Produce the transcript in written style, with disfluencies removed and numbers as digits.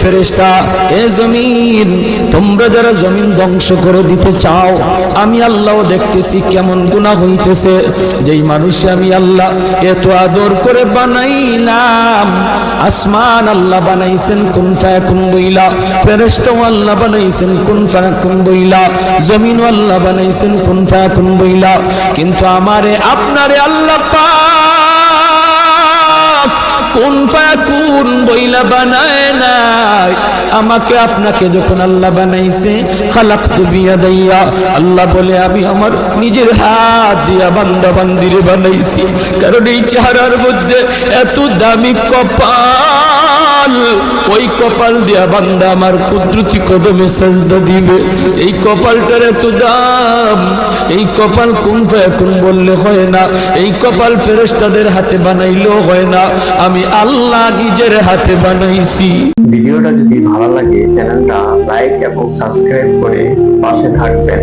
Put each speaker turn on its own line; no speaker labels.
ফেরেশতা, এ জমিন, তোমরা যারা জমিন ধ্বংস করে দিতে চাও, আমি আল্লাহ দেখতেছি কেমন গুনাহ হইতেছে। যেই মানুষে আমি আল্লাহ এত আদর করে বানাইলাম, আসমান আল্লাহ বানাইছেন কুন ফায়াকুন বইলা, ফেরেশতা আল্লাহ বানাইছেন কুন ফায়াকুন বইলা, জমিন আল্লাহ বানাইছেন কুন ফায়াকুন বইলা, কিন্তু আমারে আপনারে আল্লাহ পাক কুন ফায়াকুন বইলা বানায় নাই। আমাকে আপনাকে যখন আল্লাহ বানাইছে, খালাকতু বিয়াদাইয়া, আল্লাহ বলে আমি আমার নিজের হাত দিয়া বান্দা বান্দিরে বানাইছি। কারণ এই চেহারার মধ্যে এত দামি কপাল, ওই কপাল দিয়া বান্দা আমার কুদরতি কদমে সাজদা দিবে। এই কপালটার এত দাম, এই কপাল কুন ফায়াকুন বললে হয় না, এই কপাল ফেরেশতাদের হাতে বানাইলেও হয় না, আমি আল্লাহ নিজের হাতে বানাইছি।
ভিডিওটা যদি ভালো লাগে চ্যানেলটা লাইক এবং সাবস্ক্রাইব করে পাশে থাকবেন।